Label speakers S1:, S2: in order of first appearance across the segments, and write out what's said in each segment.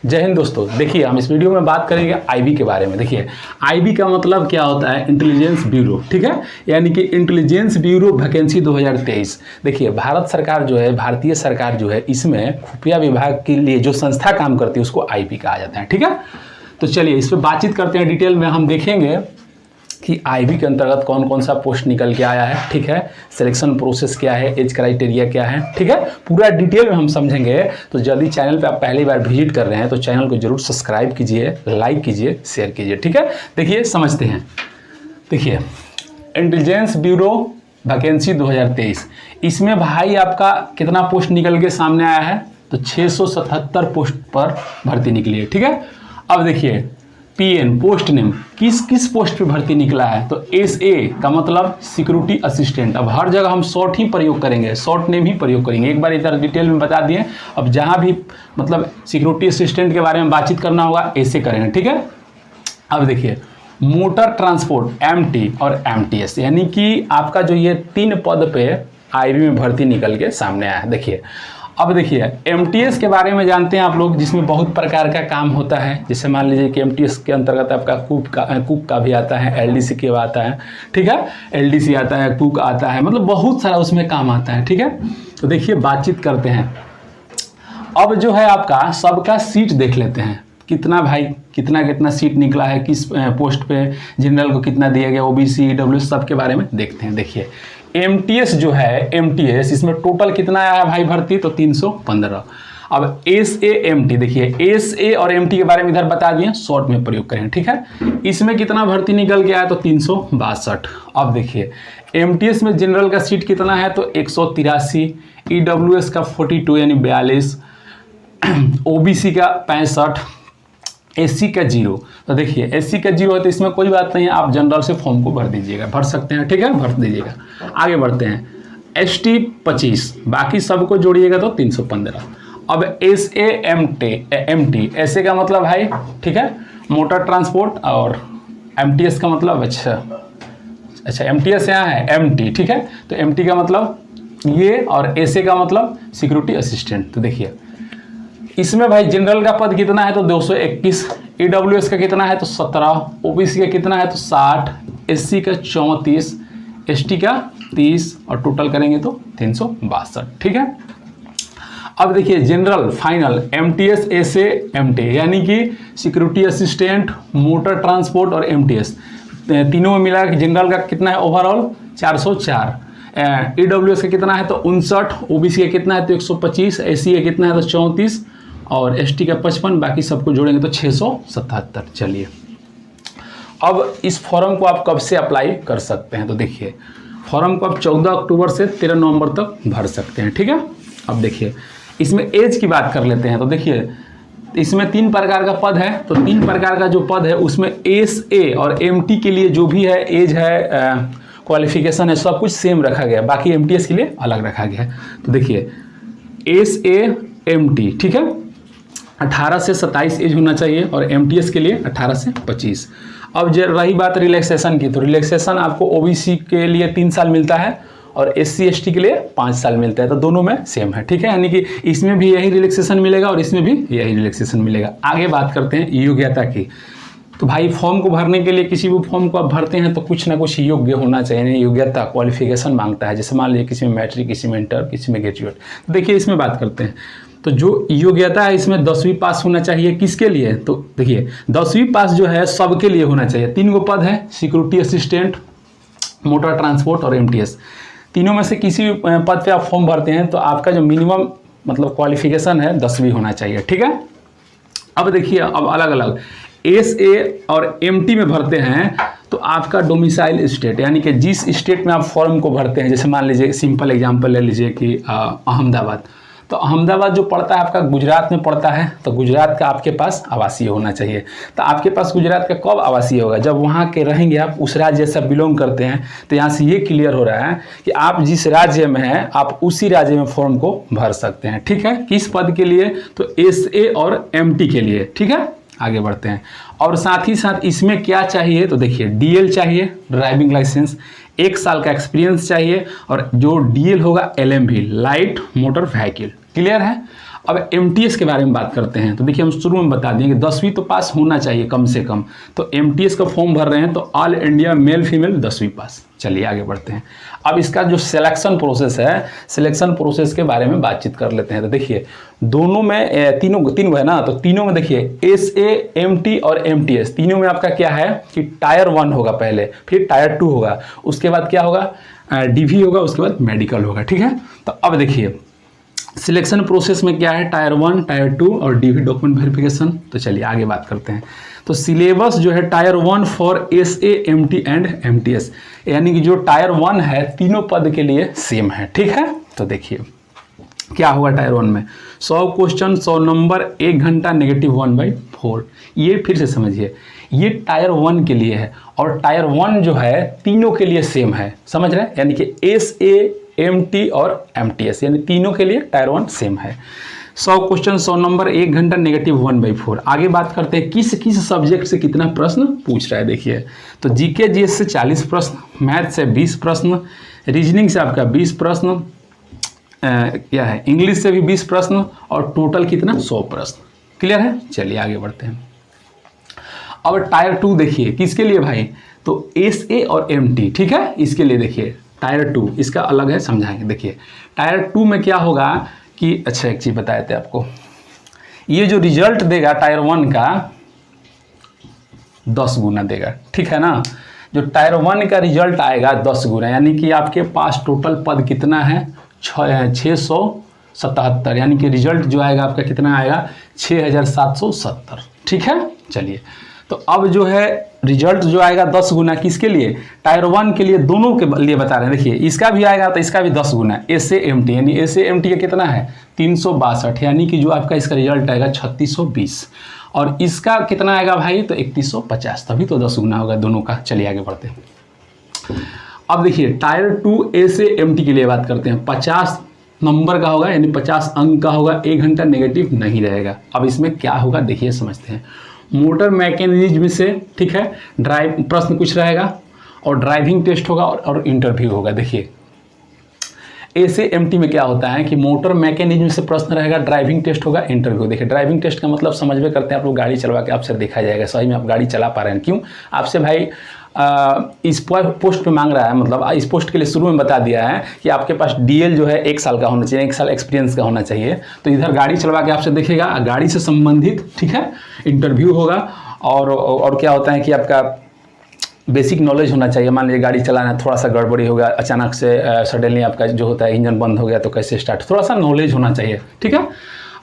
S1: जय हिंद दोस्तों। देखिए हम इस वीडियो में बात करेंगे आईबी के बारे में। देखिए आईबी का मतलब क्या होता है, इंटेलिजेंस ब्यूरो, ठीक है, यानी कि इंटेलिजेंस ब्यूरो वैकेंसी 2023। देखिए भारत सरकार जो है, भारतीय सरकार जो है, इसमें खुफिया विभाग के लिए जो संस्था काम करती है उसको आईबी कहा जाता है, ठीक है। तो चलिए इस पर बातचीत करते हैं। डिटेल में हम देखेंगे कि आईबी के अंतर्गत कौन कौन सा पोस्ट निकल के आया है, ठीक है, सिलेक्शन प्रोसेस क्या है, एज क्राइटेरिया क्या है, ठीक है, पूरा डिटेल में हम समझेंगे। तो जल्दी चैनल पे आप पहली बार विजिट कर रहे हैं तो चैनल को जरूर सब्सक्राइब कीजिए, लाइक कीजिए, शेयर कीजिए, ठीक है। देखिए समझते हैं। देखिए इंटेलिजेंस ब्यूरो वैकेंसी 2023, इसमें भाई आपका कितना पोस्ट निकल के सामने आया है, तो 677 पोस्ट पर भर्ती निकली है, ठीक है। अब देखिए पीएन पोस्ट नेम, किस किस पोस्ट पे भर्ती निकला है, तो एसए का मतलब सिक्योरिटी असिस्टेंट। अब हर जगह हम शॉर्ट ही प्रयोग करेंगे, शॉर्ट नेम ही प्रयोग करेंगे। एक बार इधर डिटेल में बता दिए। अब जहाँ भी मतलब सिक्योरिटी असिस्टेंट के बारे में बातचीत करना होगा ऐसे करेंगे, ठीक है। अब देखिए मोटर ट्रांसपोर्ट एमटी और एमटीएस, यानी कि आपका जो ये 3 पद पे आईबी में भर्ती निकल के सामने आया है। देखिए अब देखिए एमटीएस के बारे में जानते हैं आप लोग, जिसमें बहुत प्रकार का काम होता है। जैसे मान लीजिए कि एमटीएस के अंतर्गत आपका कुक का भी आता है, एलडीसी के आता है, ठीक है, एलडीसी आता है, कुक आता है, मतलब बहुत सारा उसमें काम आता है, ठीक है। तो देखिए बातचीत करते हैं। अब जो है आपका सबका सीट देख लेते हैं, कितना भाई कितना सीट निकला है, किस पोस्ट पे, जनरल को कितना दिया गया, ओबीसी ईडब्ल्यूएस, सब के बारे में देखते हैं। देखिए एमटीएस जो है, एमटीएस इसमें टोटल कितना आया है भाई भर्ती, तो 315। अब एसए एमटी, देखिए एसए और एमटी के बारे में इधर बता दिए, शॉर्ट में प्रयोग करें, ठीक है। इसमें कितना भर्ती निकल के आया, तो 362। अब देखिए एमटीएस में जनरल का सीट कितना है, तो 183, ईडब्ल्यूएस का 42 यानी 42, ओबीसी का 65, एससी का 0। तो देखिए एससी का 0 है तो इसमें कोई बात नहीं है, आप जनरल से फॉर्म को भर दीजिएगा, भर सकते हैं, ठीक है, भर दीजिएगा। आगे बढ़ते हैं। एसटी 25, बाकी सबको जोड़िएगा तो 315। अब एसए एमटी, एसए का मतलब भाई, ठीक है, मोटर ट्रांसपोर्ट, और एमटीएस का मतलब अच्छा एमटीएस यहाँ है, एमटी, ठीक है, तो एमटी का मतलब ये, और एसए का मतलब सिक्योरिटी असिस्टेंट। तो देखिए इसमें भाई जनरल का पद कितना है, तो 221, ईडब्ल्यूएस का कितना है, तो 17, ओबीसी का कितना है, तो 60, एससी का 34, एसटी का 30, और टोटल करेंगे तो 362, ठीक है। अब देखिए general final MTS SA MT, यानी कि सिक्योरिटी असिस्टेंट, मोटर ट्रांसपोर्ट और एमटीएस, तीनों में मिला के जनरल का कितना है ओवरऑल 404, ईडब्ल्यूएस का कितना है तो 59, ओबीसी का कितना है तो 125, एससी का कितना है तो 34, और एसटी का 55, बाकी सबको जोड़ेंगे तो 677। चलिए अब इस फॉर्म को आप कब से अप्लाई कर सकते हैं, तो देखिए फॉर्म को आप 14 अक्टूबर से 13 नवंबर तक भर सकते हैं, ठीक है। अब देखिए इसमें एज की बात कर लेते हैं। तो देखिए इसमें 3 प्रकार का पद है, तो 3 प्रकार का जो पद है उसमें एसए और एमटी के लिए जो भी है एज है, क्वालिफिकेशन है, सब कुछ सेम रखा गया, बाकी एमटीएस के लिए अलग रखा गया है। तो देखिए एसए एमटी, ठीक है, 18 से 27 एज होना चाहिए, और एमटीएस के लिए 18 से 25। अब रही बात रिलैक्सेशन की, तो रिलैक्सेशन आपको ओबीसी के लिए 3 साल मिलता है और एससी एसटी के लिए 5 साल मिलता है, तो दोनों में सेम है, ठीक है, यानी कि इसमें भी यही रिलैक्सेशन मिलेगा और इसमें भी यही रिलैक्सेशन मिलेगा। आगे बात करते हैं योग्यता की। तो भाई फॉर्म को भरने के लिए, किसी भी फॉर्म को आप भरते हैं तो कुछ ना कुछ योग्य होना चाहिए, योग्यता क्वालिफिकेशन मांगता है। जैसे मान लीजिए किसी में मैट्रिक, किसी में इंटर, किसी में ग्रेजुएट। तो देखिए इसमें बात करते हैं, तो जो योग्यता है इसमें 10वीं पास होना चाहिए। किसके लिए, तो देखिए 10वीं पास जो है सबके लिए होना चाहिए। 3 गो पद है, सिक्योरिटी असिस्टेंट, मोटर ट्रांसपोर्ट और एमटीएस। तीनों में से किसी पद पे आप फॉर्म भरते हैं तो आपका जो मिनिमम मतलब क्वालिफिकेशन है 10वीं होना चाहिए, ठीक है। अब देखिए अब अलग अलग एसए और एमटी में भरते हैं तो आपका डोमिसाइल स्टेट, यानी कि जिस स्टेट में आप फॉर्म को भरते हैं, जैसे मान लीजिए सिंपल एग्जांपल ले लीजिए कि अहमदाबाद, तो अहमदाबाद जो पड़ता है आपका गुजरात में पड़ता है, तो गुजरात का आपके पास आवासीय होना चाहिए। तो आपके पास गुजरात का कब आवासीय होगा, जब वहाँ के रहेंगे, आप उस राज्य से बिलोंग करते हैं। तो यहाँ से ये क्लियर हो रहा है कि आप जिस राज्य में हैं आप उसी राज्य में फॉर्म को भर सकते हैं, ठीक है। किस पद के लिए, तो एसए और एमटी के लिए, ठीक है। आगे बढ़ते हैं। और साथ ही साथ इसमें क्या चाहिए, तो देखिए डीएल चाहिए, ड्राइविंग लाइसेंस, 1 साल का एक्सपीरियंस चाहिए, और जो डीएल होगा LMV, light motor vehicle, clear है। अब MTS के बारे में बात करते हैं। तो देखिए हम शुरू में बता दें कि 10वीं तो पास होना चाहिए कम से कम। तो MTS का फॉर्म भर रहे हैं तो ऑल इंडिया मेल फीमेल 10वीं पास। चलिए आगे बढ़ते हैं। अब इसका जो सिलेक्शन प्रोसेस है, सिलेक्शन प्रोसेस के बारे में बातचीत कर लेते हैं। तो देखिए दोनों में तीनों है ना, तो तीनों में देखिए SA, MT और MTS तीनों में आपका क्या है कि टायर 1 होगा पहले, फिर टायर 2 होगा, उसके बाद क्या होगा DV होगा, उसके बाद मेडिकल होगा। ठीक है, तो अब देखिए सिलेक्शन प्रोसेस में क्या है, टायर 1, टायर 2 और DV डॉक्यूमेंट वेरिफिकेशन। तो चलिए आगे बात करते हैं। तो सिलेबस जो है tyre 1 for SA, MT and MTS, यानी कि जो टायर 1 है तीनों पद के लिए सेम है। ठीक है, तो देखिए क्या होगा टायर 1 में 100 क्वेश्चन 100 नंबर, 1 घंटा -1/4। ये फिर से समझिए, ये टायर 1 के लिए है और टायर 1 जो है तीनों के लिए सेम है, समझ रहे हैं, यानी कि SA, MT और MTS यानी तीनों के लिए टायर 1 सेम है। 100 क्वेश्चन 100 नंबर, 1 घंटा -1/4। आगे बात करते हैं किस किस सब्जेक्ट से कितना प्रश्न पूछ रहा है। देखिए तो GK GS से 40 प्रश्न, मैथ से 20 प्रश्न, रीजनिंग से आपका 20 प्रश्न, क्या है इंग्लिश से भी 20 प्रश्न और टोटल कितना 100 प्रश्न। क्लियर है, चलिए आगे बढ़ते हैं। अब टायर 2 देखिए किसके लिए भाई, तो SA और MT। ठीक है, इसके लिए देखिए टायर 2 इसका अलग है, समझाएंगे। देखिए टायर 2 में क्या होगा कि अच्छा एक चीज़ बताए थे आपको, ये जो रिजल्ट देगा टायर 1 का 10 गुना देगा। ठीक है ना, जो टायर 1 का रिजल्ट आएगा 10 गुना, यानी कि आपके पास टोटल पद कितना है 677, यानी कि रिजल्ट जो आएगा आपका कितना आएगा 6770। ठीक है, चलिए तो अब जो है रिजल्ट जो आएगा 10 गुना किसके लिए, टायर 1 के लिए, दोनों के लिए बता रहे हैं। देखिए इसका भी आएगा तो इसका भी 10 गुना, SA MT यानी SA MT का कितना है 362, यानी कि जो आपका इसका रिजल्ट आएगा 3620 और इसका कितना आएगा भाई तो 3150, तभी तो 10 गुना होगा दोनों का। चलिए आगे बढ़ते हैं। अब देखिए टायर 2 SA MT के लिए बात करते हैं। 50 नंबर का होगा यानी 50 अंक का होगा, 1 घंटा नेगेटिव नहीं रहेगा। अब इसमें क्या होगा देखिए समझते हैं। मोटर मैकेनिज्म से, ठीक है, ड्राइव प्रश्न कुछ रहेगा और ड्राइविंग टेस्ट होगा और इंटरव्यू होगा। देखिए SA MT में क्या होता है कि मोटर मैकेनिज्म से प्रश्न रहेगा, ड्राइविंग टेस्ट होगा, इंटरव्यू। देखिए ड्राइविंग टेस्ट का मतलब समझ में करते हैं आप लोग, गाड़ी चलवा के आपसे देखा जाएगा सही में आप गाड़ी चला पा रहे हैं। क्यों आपसे भाई इस पोस्ट पे मांग रहा है, मतलब इस पोस्ट के लिए शुरू में बता दिया है कि आपके पास DL जो है 1 साल का होना चाहिए, 1 साल एक्सपीरियंस का होना चाहिए। तो इधर गाड़ी चलवा के आपसे देखेगा, गाड़ी से संबंधित, ठीक है, इंटरव्यू होगा और क्या होता है कि आपका बेसिक नॉलेज होना चाहिए। मान लीजिए गाड़ी चलाना थोड़ा सा गड़बड़ी हो गया, अचानक से सडनली आपका जो होता है इंजन बंद हो गया तो कैसे स्टार्ट, थोड़ा सा नॉलेज होना चाहिए। ठीक है,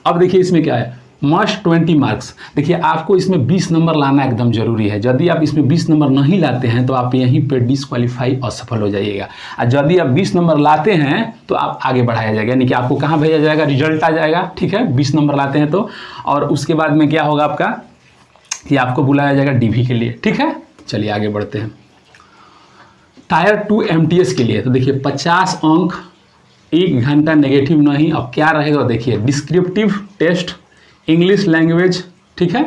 S1: अब देखिए इसमें क्या है, मस्ट 20 मार्क्स। देखिए आपको इसमें 20 नंबर लाना एकदम जरूरी है। यदि आप इसमें 20 नंबर नहीं लाते हैं तो आप यहीं पे डिस्क्वालीफाई असफल हो जाइएगा। और यदि आप 20 नंबर लाते हैं तो आप आगे बढ़ाया जाएगा, यानी कि आपको कहाँ भेजा जाएगा, रिजल्ट आ जाएगा। ठीक है, 20 नंबर लाते हैं तो, और उसके बाद में क्या होगा आपका कि आपको बुलाया जाएगा DV के लिए। ठीक है, चलिए आगे बढ़ते हैं। टायर 2 MTS के लिए तो देखिए 50 अंक, 1 घंटा नेगेटिव नहीं। अब क्या रहेगा देखिए, डिस्क्रिप्टिव टेस्ट, इंग्लिश लैंग्वेज, ठीक है,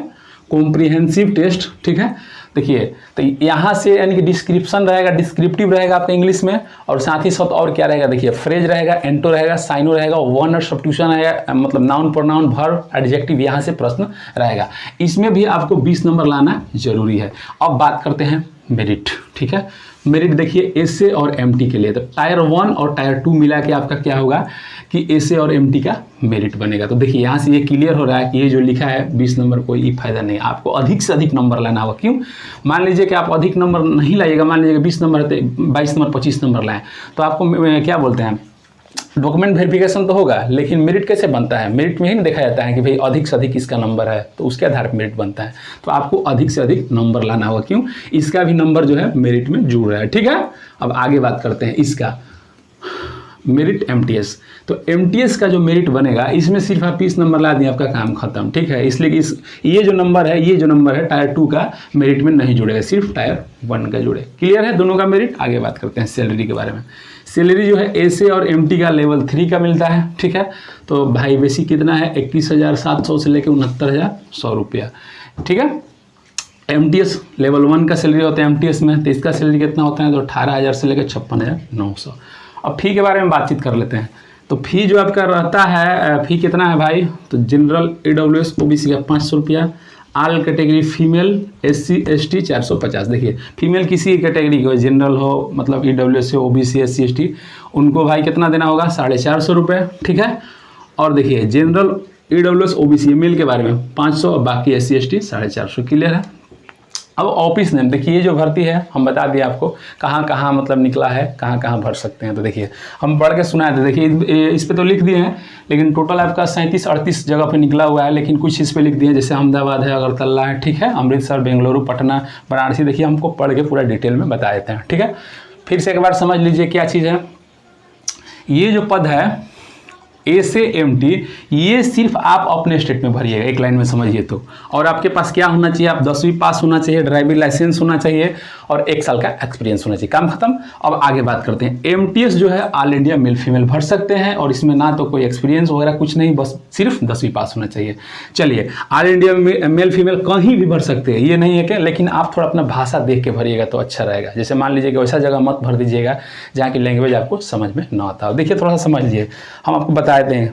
S1: कॉम्प्रिहेंसिव टेस्ट। ठीक है, देखिए तो यहाँ से यानी कि डिस्क्रिप्शन रहेगा, डिस्क्रिप्टिव रहेगा आपका इंग्लिश में, और साथ ही साथ और क्या रहेगा देखिए, फ्रेज रहेगा, एंटो रहेगा, साइनो रहेगा, वन और सब्स्टिट्यूशन रहेगा, मतलब नाउन प्रोनाउन वर्ब एडजेक्टिव, यहाँ से प्रश्न रहेगा। इसमें भी आपको 20 नंबर लाना जरूरी है। अब बात करते हैं मेरिट। ठीक है, मेरिट देखिए SA और MT के लिए तो टायर 1 और टायर 2 मिला के आपका क्या होगा कि SA और MT का मेरिट बनेगा। तो देखिए यहाँ से ये क्लियर हो रहा है कि ये जो लिखा है 20 नंबर कोई फायदा नहीं, आपको अधिक से अधिक नंबर लाना होगा। क्यों, मान लीजिए कि आप अधिक नंबर नहीं लाइएगा, मान लीजिए 20 नंबर है तो 22 नंबर 25 नंबर लाएँ तो आपको क्या बोलते हैं, डॉक्यूमेंट वेरिफिकेशन तो होगा, लेकिन मेरिट कैसे बनता है, मेरिट में ही देखा जाता है कि भाई अधिक से अधिक इसका नंबर है तो उसके आधार पर मेरिट बनता है। तो आपको अधिक से अधिक नंबर लाना होगा। क्यों, इसका भी नंबर जो है मेरिट में जुड़ रहा है। ठीक है, अब आगे बात करते हैं इसका मेरिट MTS। तो MTS का जो मेरिट बनेगा इसमें सिर्फ आप 20 नंबर ला दिए, आपका काम खत्म। ठीक है, इसलिए कि ये जो नंबर है टायर 2 का मेरिट में नहीं जुड़ेगा, सिर्फ टायर 1 का जुड़े। क्लियर है दोनों का मेरिट। आगे बात करते हैं सैलरी के बारे में। सैलरी जो है SA और MT का लेवल 3 का मिलता है। ठीक है, तो भाई बेसिक कितना है 31,700 से लेकर 69,100 रुपया। ठीक है, MTS लेवल 1 का सैलरी होता है MTS में, तो इसका सैलरी कितना होता है तो 18,000 से लेकर 56,900। अब फी के बारे में बातचीत कर लेते हैं। तो तो फी जो आपका रहता है, फी कितना है भाई, तो जनरल EWS OBC का 500 रुपया, all category female SC ST 450। देखिए फीमेल किसी कैटेगरी को, जनरल हो मतलब EWS हो, OBC SC ST, उनको भाई कितना देना होगा, 450 रुपये, ठीक है। और देखिए जनरल EWS OBC मेल के बारे में 500 और बाकी SC ST 450, क्लियर है। अब ऑफिस नेम देखिए, ये जो भर्ती है हम बता दिए आपको कहाँ कहाँ मतलब निकला है, कहाँ कहाँ भर सकते हैं। तो देखिए हम पढ़ के सुनाए थे, देखिए इस पे तो लिख दिए हैं, लेकिन टोटल आपका 37-38 जगह पे निकला हुआ है, लेकिन कुछ इस पे लिख दिए हैं, जैसे अहमदाबाद है, अगरतला है, ठीक है, अमृतसर, बेंगलुरु, पटना, वाराणसी। देखिए हमको पढ़ के पूरा डिटेल में बता देते हैं, ठीक है। फिर से एक बार समझ लीजिए क्या चीज़ है। ये जो पद है A से MT, ये सिर्फ आप अपने स्टेट में भरिएगा, एक लाइन में समझिए तो। और आपके पास क्या होना चाहिए, आप 10वीं पास होना चाहिए, ड्राइविंग लाइसेंस होना चाहिए और 1 साल का एक्सपीरियंस होना चाहिए। काम खत्म। अब आगे बात करते हैं। MTS जो है ऑल इंडिया मेल फीमेल भर सकते हैं, और इसमें ना तो कोई एक्सपीरियंस वगैरह कुछ नहीं, बस सिर्फ 10वीं पास होना चाहिए। चलिए ऑल इंडिया मेल फीमेल कहीं भी भर सकते हैं, ये नहीं है कि, लेकिन आप थोड़ा अपना भाषा देख के भरिएगा तो अच्छा रहेगा। जैसे मान लीजिए कि वैसा जगह मत भर दीजिएगा जहाँ की लैंग्वेज आपको समझ में ना आता हो। देखिए थोड़ा सा समझ लीजिए, हम आपको बता देते हैं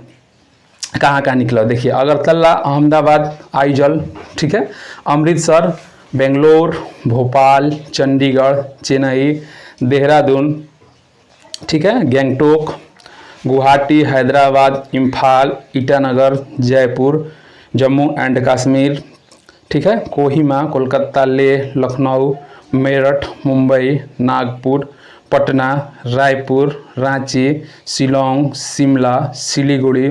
S1: कहाँ कहाँ निकला। देखिए अगरतला, अहमदाबाद, आइजल, ठीक है, अमृतसर, बेंगलोर, भोपाल, चंडीगढ़, चेन्नई, देहरादून, ठीक है, गैंगटोक, गुवाहाटी, हैदराबाद, इम्फाल, ईटानगर, जयपुर, जम्मू एंड कश्मीर, ठीक है, कोहिमा, कोलकाता, लेह, लखनऊ, मेरठ, मुंबई, नागपुर, पटना, रायपुर, रांची, शिलोंग, शिमला, सिलीगुड़ी,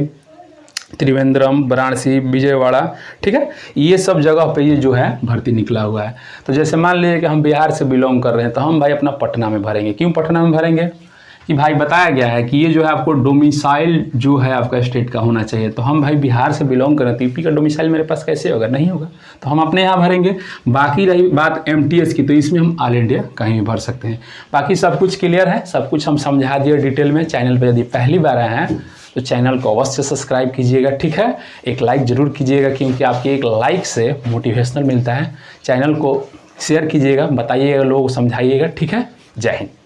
S1: त्रिवेंद्रम, वाराणसी, विजयवाड़ा, ठीक है, ये सब जगह पे ये जो है भर्ती निकला हुआ है। तो जैसे मान लीजिए कि हम बिहार से बिलोंग कर रहे हैं, तो हम भाई अपना पटना में भरेंगे। क्यों पटना में भरेंगे कि भाई बताया गया है कि ये जो है आपको डोमिसाइल जो है आपका स्टेट का होना चाहिए। तो हम भाई बिहार से बिलोंग करें तो यूपी का डोमिसाइल मेरे पास कैसे होगा, नहीं होगा, तो हम अपने यहाँ भरेंगे। बाकी रही बात MTS की, तो इसमें हम ऑल इंडिया कहीं भी भर सकते हैं। बाकी सब कुछ क्लियर है, सब कुछ हम समझा दिए डिटेल में। चैनल पर यदि पहली बार आए हैं तो चैनल को अवश्य सब्सक्राइब कीजिएगा, ठीक है। एक लाइक ज़रूर कीजिएगा, क्योंकि आपकी एक लाइक से मोटिवेशनल मिलता है। चैनल को शेयर कीजिएगा, बताइएगा, लोगों को समझाइएगा, ठीक है। जय हिंद।